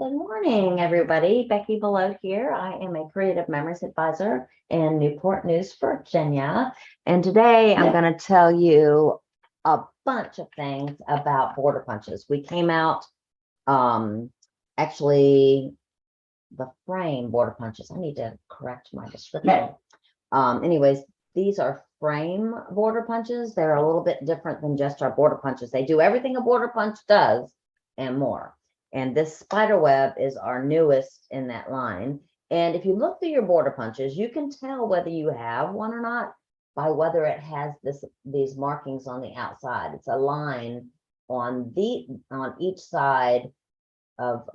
Good morning, everybody. Beckie Belote here. I am a creative memories advisor in Newport News, Virginia. And today I'm going to tell you a bunch of things about border punches. We came out, actually, the frame border punches. I need to correct my description. Anyways, these are frame border punches. They're a little bit different than just our border punches. They do everything a border punch does and more. And this spider web is our newest in that line. And if you look through your border punches, you can tell whether you have one or not by whether it has these markings on the outside. It's a line on each side of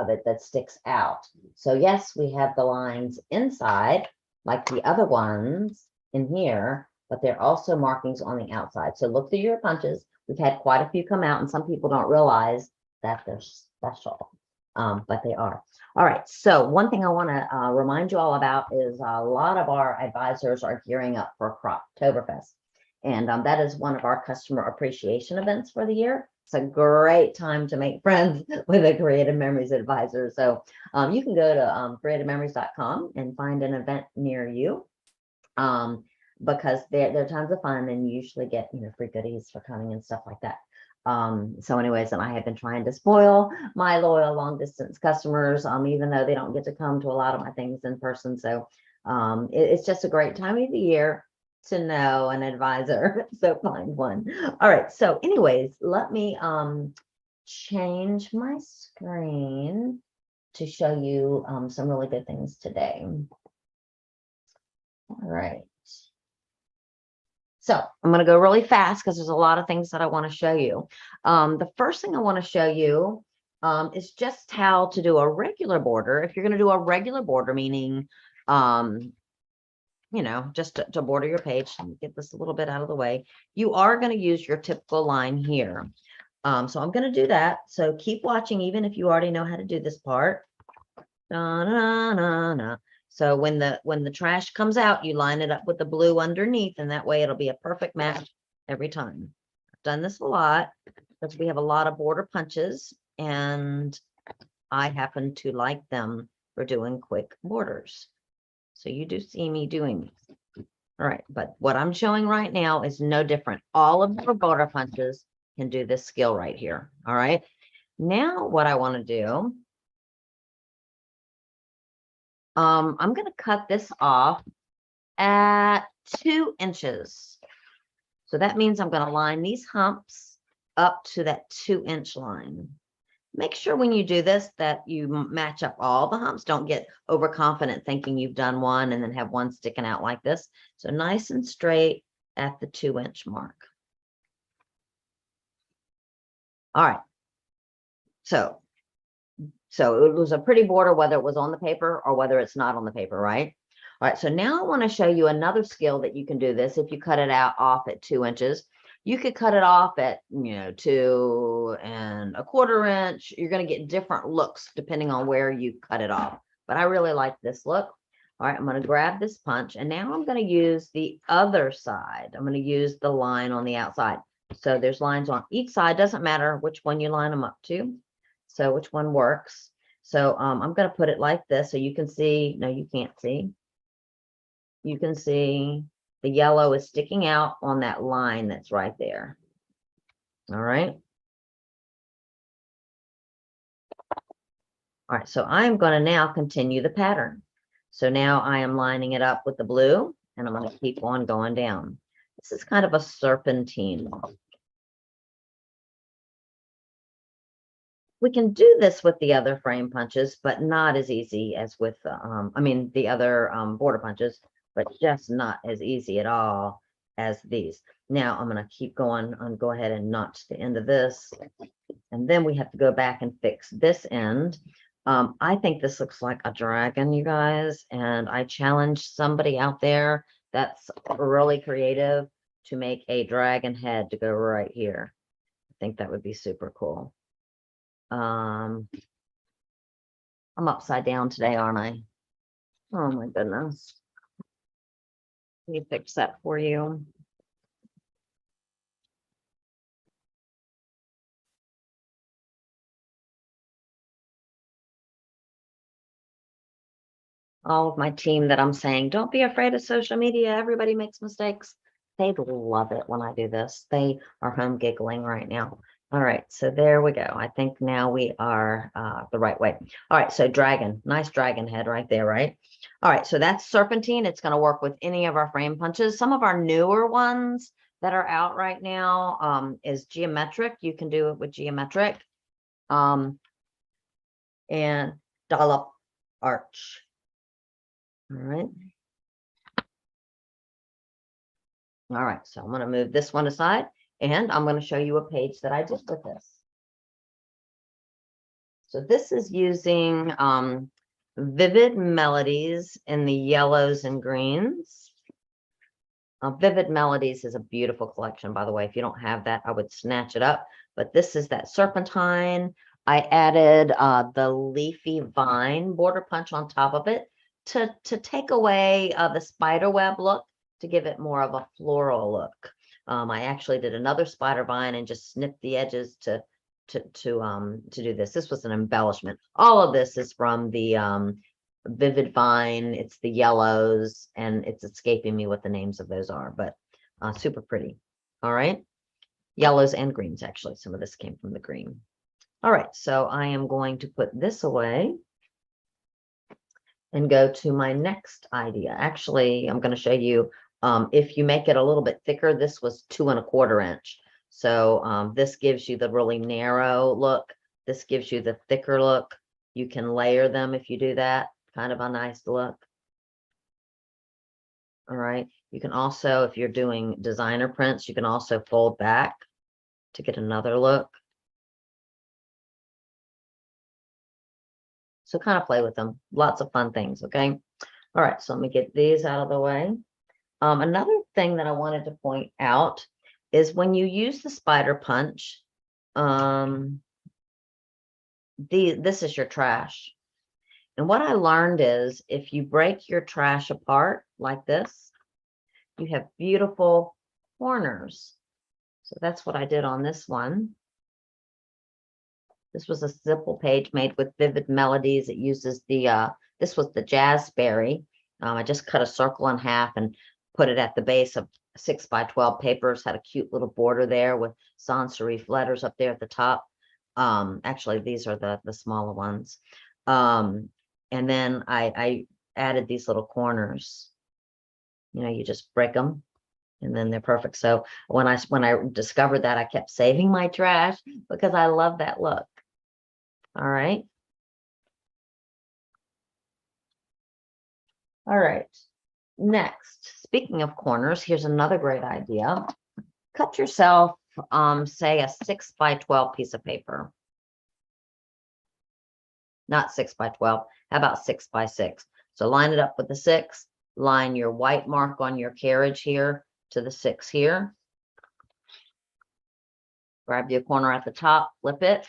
it that sticks out. So yes, we have the lines inside like the other ones in here, but they're also markings on the outside. So look through your punches. We've had quite a few come out, and some people don't realize that they're special, but they are. All right, so one thing I want to remind you all about is a lot of our advisors are gearing up for Croptoberfest, and that is one of our customer appreciation events for the year. It's a great time to make friends with a Creative Memories advisor. So you can go to creativememories.com and find an event near you, because they're tons of fun, and you usually get free goodies for coming and stuff like that. So anyways, and I have been trying to spoil my loyal long distance customers, even though they don't get to come to a lot of my things in person. So it's just a great time of the year to know an advisor. So find one. All right. So anyways, let me change my screen to show you some really good things today. All right. So I'm going to go really fast because there's a lot of things that I want to show you. The first thing I want to show you is just how to do a regular border. If you're going to do a regular border, meaning, just to border your page, let me get this a little bit out of the way. You are going to use your typical line here. So I'm going to do that. So keep watching, even if you already know how to do this part. Da, na, na, na. So when the trash comes out, you line it up with the blue underneath, and that way it'll be a perfect match every time. I've done this a lot because we have a lot of border punches, and I happen to like them for doing quick borders. So you do see me doing these. All right, but what I'm showing right now is no different. All of your border punches can do this skill right here. All right. Now what I want to do, I'm going to cut this off at 2 inches. So that means I'm going to line these humps up to that 2-inch line. Make sure when you do this that you match up all the humps. Don't get overconfident thinking you've done one and then have one sticking out like this. So nice and straight at the 2-inch mark. All right. So it was a pretty border, whether it was on the paper or whether it's not on the paper, right? All right, so now I want to show you another skill that you can do this. If you cut it off at 2 inches, you could cut it off at 2 1/4 inch. You're going to get different looks depending on where you cut it off. But I really like this look. All right, I'm going to grab this punch, and now I'm going to use the other side. I'm going to use the line on the outside. So there's lines on each side. Doesn't matter which one you line them up to. So which one works? So I'm going to put it like this so you can see. No, you can't see. You can see the yellow is sticking out on that line that's right there. All right. All right. So I'm going to now continue the pattern. So now I am lining it up with the blue, and I'm going to keep on going down. This is kind of a serpentine. We can do this with the other frame punches, but not as easy as with, the other border punches, but just not as easy at all as these. Now I'm going to keep going and go ahead and notch the end of this. And then we have to go back and fix this end. I think this looks like a dragon, you guys, and I challenge somebody out there that's really creative to make a dragon head to go right here. I think that would be super cool. I'm upside down today, aren't I? Oh my goodness. Let me fix that for you. all of my team that I'm saying, don't be afraid of social media. Everybody makes mistakes. They love it when I do this. They are home giggling right now. All right, so there we go. I think now we are the right way. All right, so dragon, nice dragon head right there, right? All right, so that's serpentine. It's going to work with any of our frame punches. Some of our newer ones that are out right now is geometric. You can do it with geometric and dollop arch. All right. All right, so I'm going to move this one aside and I'm going to show you a page that I did with this. So this is using Vivid Melodies in the yellows and greens. Vivid Melodies is a beautiful collection, by the way. If you don't have that, I would snatch it up. But this is that Serpentine. I added the Leafy vine border punch on top of it to take away the spider web look, to give it more of a floral look. I actually did another spider vine and just snipped the edges to do this. This was an embellishment. All of this is from the Vivid Vine. It's the yellows, and it's escaping me what the names of those are, but super pretty. All right, yellows and greens, actually. Some of this came from the green. All right, so I am going to put this away and go to my next idea. Actually, I'm going to show you if you make it a little bit thicker. This was 2 1/4 inch. So this gives you the really narrow look. This gives you the thicker look. You can layer them if you do that. Kind of a nice look. All right. You can also, if you're doing designer prints, you can also fold back to get another look. So kind of play with them. Lots of fun things. Okay. All right. So let me get these out of the way. Another thing that I wanted to point out is when you use the spider punch, this is your trash. And what I learned is if you break your trash apart like this, you have beautiful corners. So that's what I did on this one. This was a simple page made with Vivid Melodies. It uses the, this was the jazzberry. I just cut a circle in half and put it at the base of 6 by 12 papers. Had a cute little border there with sans serif letters up there at the top. Actually, these are the smaller ones. And then I added these little corners. You know, you just break them and then they're perfect. So when I discovered that, I kept saving my trash because I love that look. All right. All right. Next, speaking of corners, here's another great idea. Cut yourself, say a 6 by 12 piece of paper. Not 6 by 12. How about 6 by 6? So line it up with the 6. Line your white mark on your carriage here to the 6 here. Grab your corner at the top, flip it.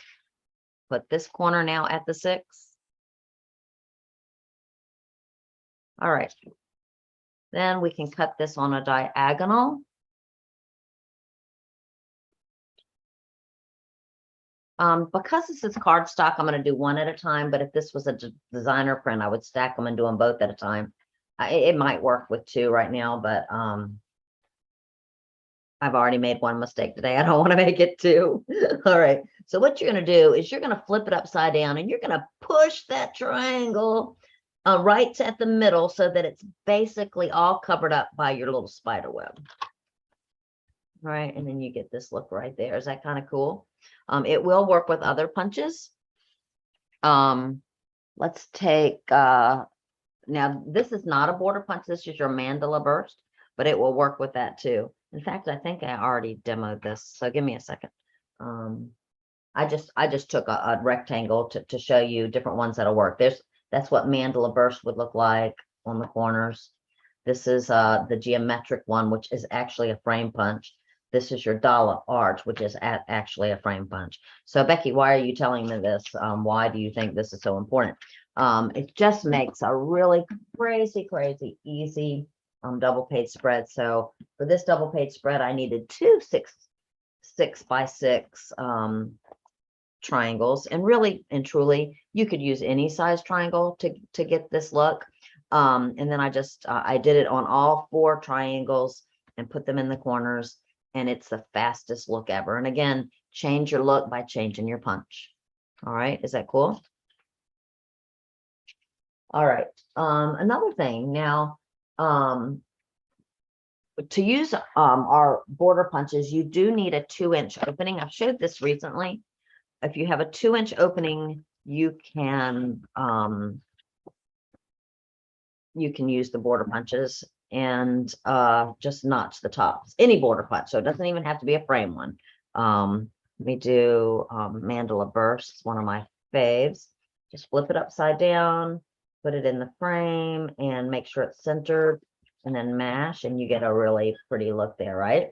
Put this corner now at the 6. All right. Then we can cut this on a diagonal. Because this is cardstock, I'm going to do one at a time. But if this was a designer print, I would stack them and do them both at a time. It might work with 2 right now, but I've already made one mistake today. I don't want to make it 2. All right. So what you're going to do is you're going to flip it upside down and you're going to push that triangle right at the middle so that it's basically all covered up by your little spider web. All right. And then you get this look right there. Is that kind of cool? It will work with other punches. Let's take, now this is not a border punch. This is your Mandella burst, but it will work with that too. In fact, I think I already demoed this. So give me a second. I just took a rectangle to show you different ones that'll work. That's what Mandella burst would look like on the corners. This is the geometric one, which is actually a frame punch. This is your Dollop arch, which is actually a frame punch. So Becky, why are you telling me this? Why do you think this is so important? It just makes a really crazy easy double page spread. So for this double page spread, I needed 2 6 by 6 triangles, and really and truly you could use any size triangle to get this look. And then I just, I did it on all 4 triangles and put them in the corners, and it's the fastest look ever. And again, change your look by changing your punch. All right, is that cool? All right, another thing now, to use our border punches, you do need a 2-inch opening. I've showed this recently. If you have a 2-inch opening, you can use the border punches and just notch the tops. Any border punch, so it doesn't even have to be a frame one. Let me do Mandella bursts, one of my faves. Just flip it upside down, put it in the frame, and make sure it's centered, and then mash, and you get a really pretty look there, right?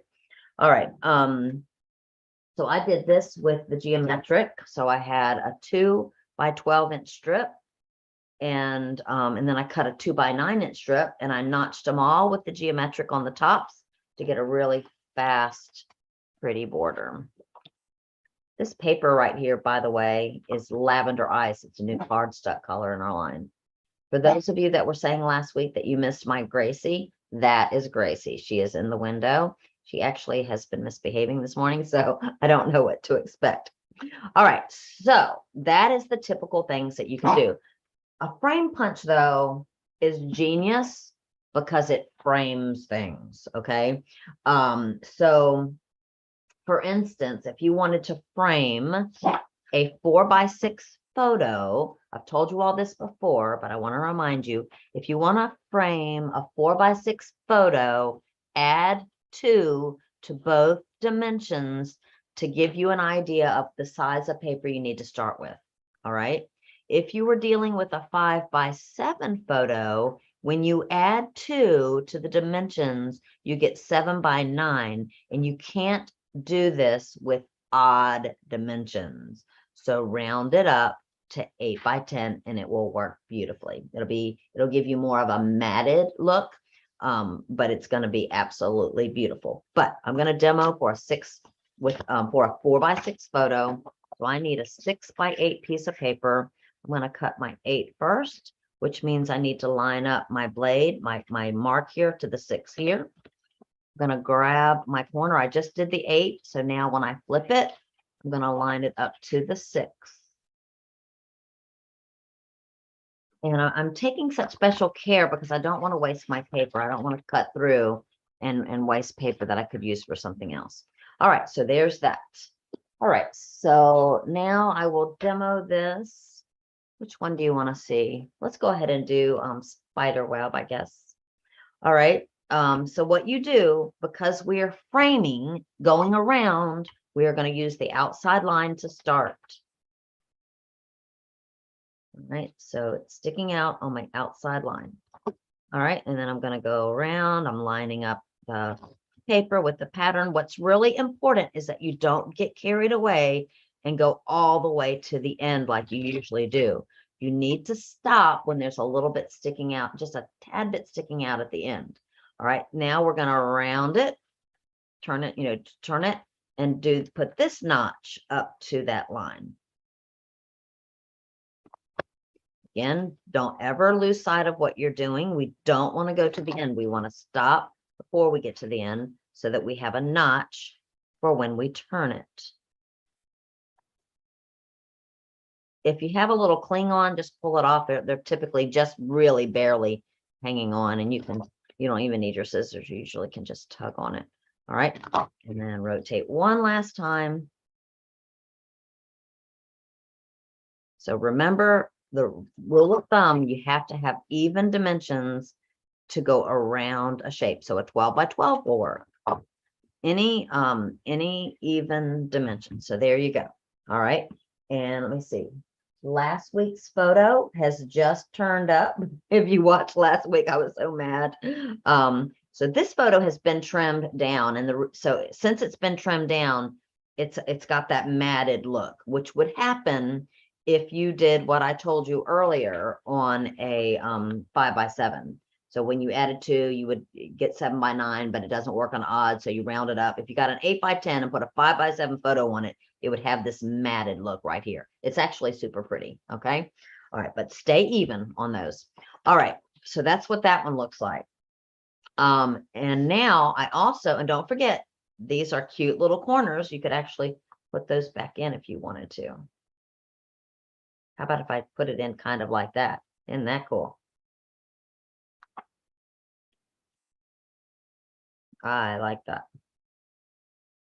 All right. So I did this with the geometric. So I had a 2 by 12-inch strip, and then I cut a 2 by 9-inch strip, and I notched them all with the geometric on the tops to get a really fast, pretty border. This paper right here, by the way, is lavender ice. It's a new cardstock color in our line. For those of you that were saying last week that you missed my Gracie, that is Gracie. She is in the window. She actually has been misbehaving this morning, so I don't know what to expect. All right, so that is the typical things that you can do. A frame punch, though, is genius because it frames things, okay? So, for instance, if you wanted to frame a 4 by 6 photo, I've told you all this before, but I want to remind you, if you want to frame a 4 by 6 photo, add 2 to both dimensions to give you an idea of the size of paper you need to start with. All right. If you were dealing with a 5 by 7 photo, when you add 2 to the dimensions, you get 7 by 9, and you can't do this with odd dimensions. So round it up to 8 by 10, and it will work beautifully. It'll give you more of a matted look, but it's going to be absolutely beautiful. But I'm going to demo for a 4 by 6 photo. So I need a 6 by 8 piece of paper. I'm going to cut my 8 first, which means I need to line up my blade, my mark here to the 6 here. I'm going to grab my corner. I just did the 8. So now when I flip it, I'm going to line it up to the 6. And I'm taking such special care because I don't want to waste my paper. I don't want to cut through and waste paper that I could use for something else. All right, so there's that. All right, so now I will demo this. Which one do you want to see? Let's go ahead and do spider web, I guess. All right, so what you do, because we are framing, going around, we are going to use the outside line to start. All right, so it's sticking out on my outside line. All right, and then I'm going to go around. I'm lining up the paper with the pattern. What's really important is that you don't get carried away and go all the way to the end like you usually do. You need to stop when there's a little bit sticking out, just a tad bit sticking out at the end. All right, now we're going to round it, turn it, turn it, and put this notch up to that line. Again, don't ever lose sight of what you're doing. We don't want to go to the end. We want to stop before we get to the end so that we have a notch for when we turn it. If you have a little cling on, just pull it off. They're typically just really barely hanging on, and you don't even need your scissors. You usually can just tug on it. All right, and then rotate one last time. So remember the rule of thumb, you have to have even dimensions to go around a shape. So a 12 by 12 will work. Any even dimension. So there you go. All right. And let me see. Last week's photo has just turned up. If you watched last week, I was so mad. So this photo has been trimmed down, and so since it's been trimmed down, it's got that matted look, which would happen if you did what I told you earlier on a 5 by 7. So when you added 2, you would get 7 by 9, but it doesn't work on odd, so you round it up. If you got an 8 by 10 and put a 5 by 7 photo on it, it would have this matted look right here. It's actually super pretty, okay? All right, but stay even on those. All right, So that's what that one looks like. And now I also, and don't forget, these are cute little corners. You could actually put those back in if you wanted to. How about if I put it in kind of like that? Isn't that cool? I like that.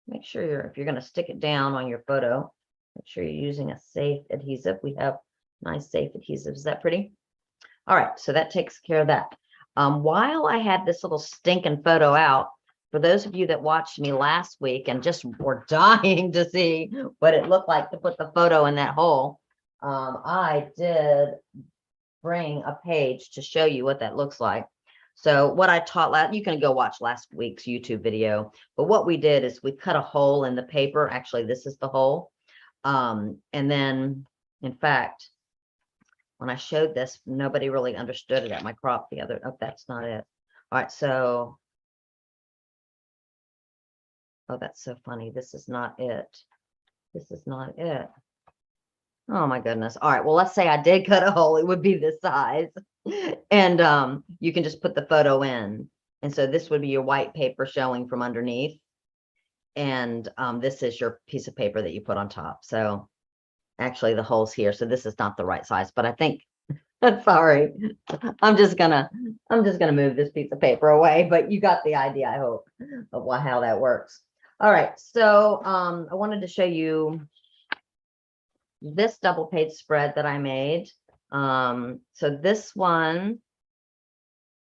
Make sure if you're going to stick it down on your photo, make sure you're using a safe adhesive. We have nice safe adhesive. Is that pretty? All right, so that takes care of that. While I had this little stinking photo out, for those of you that watched me last week and just were dying to see what it looked like to put the photo in that hole, I did bring a page to show you what that looks like. So what I taught, you can go watch last week's YouTube video, but what we did is we cut a hole in the paper. Actually, this is the hole. And then, in fact, when I showed this, nobody really understood it at my crop the other. Oh, that's not it. All right, so, oh, that's so funny. This is not it. This is not it. Oh my goodness. All right, well, let's say I did cut a hole. It would be this size. And you can just put the photo in. And so this would be your white paper showing from underneath. And this is your piece of paper that you put on top. So actually the hole's here. So this is not the right size, but I think, sorry, I'm just gonna move this piece of paper away, but you got the idea, I hope, of how that works. All right, so I wanted to show you this double page spread that I made. So this one,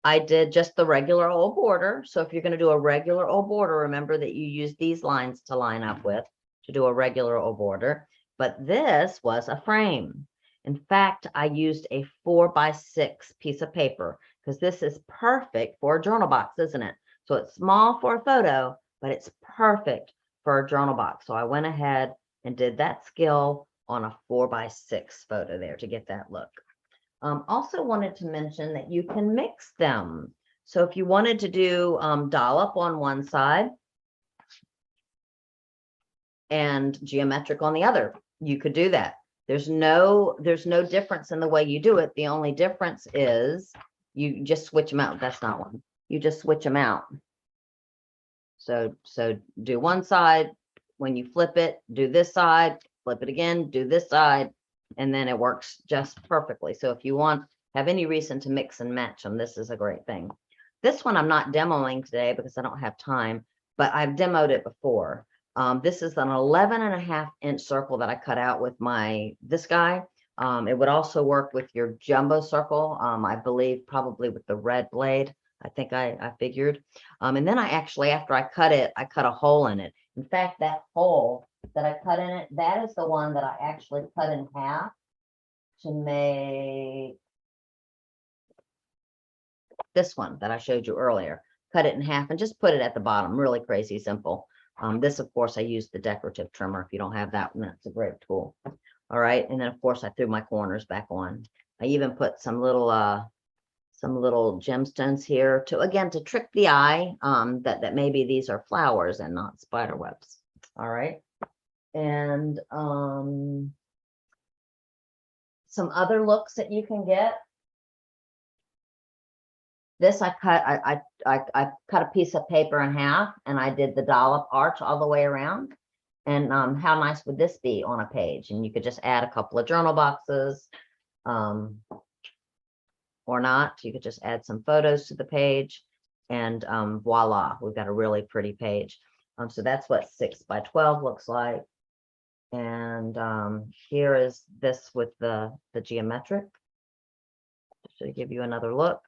I did just the regular old border. So if you're going to do a regular old border, remember that you use these lines to line up with to do a regular old border. But this was a frame. In fact, I used a 4x6 piece of paper because this is perfect for a journal box, isn't it? So it's small for a photo, but it's perfect for a journal box. So I went ahead and did that skill on a 4x6 photo there to get that look. Also wanted to mention that you can mix them. So if you wanted to do dollop on one side and geometric on the other, you could do that. There's no difference in the way you do it. The only difference is you just switch them out. That's not one. You just switch them out. So do one side. When you flip it, do this side, flip it again, do this side, and then it works just perfectly. So if you have any reason to mix and match them, this is a great thing. This one I'm not demoing today because I don't have time, but I've demoed it before. This is an 11.5-inch circle that I cut out with this guy. It would also work with your jumbo circle. I believe probably with the red blade. I think I figured. And then I actually, after I cut it, I cut a hole in it. In fact, that hole that I cut in it, that is the one that I actually cut in half to make this one that I showed you earlier. Cut it in half and just put it at the bottom. Really crazy simple. This, of course, I used the decorative trimmer. If you don't have that one, that's a great tool. All right. And then, of course, I threw my corners back on. I even put some little gemstones here to trick the eye, that maybe these are flowers and not spider webs. All right. And some other looks that you can get. This I cut a piece of paper in half and I did the dollop arch all the way around. And how nice would this be on a page? And you could just add a couple of journal boxes, or not. You could just add some photos to the page, and voila, we've got a really pretty page. So that's what 6x12 looks like. And here is this with the geometric. Just to give you another look,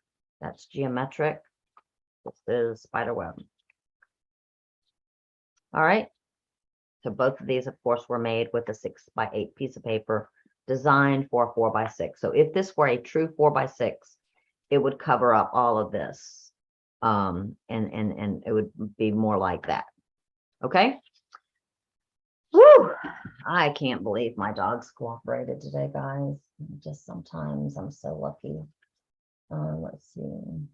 that's geometric. This is spider web. All right. So both of these, of course, were made with a 6x8 piece of paper designed for 4x6. So if this were a true 4x6, it would cover up all of this. And it would be more like that. Okay. Woo! I can't believe my dogs cooperated today, guys. Just sometimes I'm so lucky. Let's see.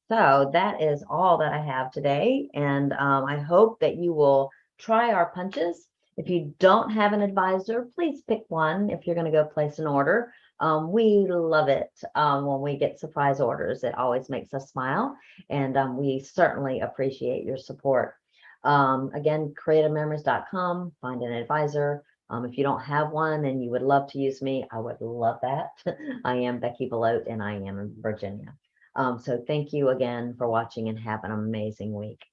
So that is all that I have today. And I hope that you will try our punches. If you don't have an advisor, please pick one if you're going to go place an order. We love it when we get surprise orders. It always makes us smile, and we certainly appreciate your support. Again, creativememories.com, find an advisor. If you don't have one and you would love to use me, I would love that. I am Beckie Belote and I am in Virginia. So thank you again for watching and have an amazing week.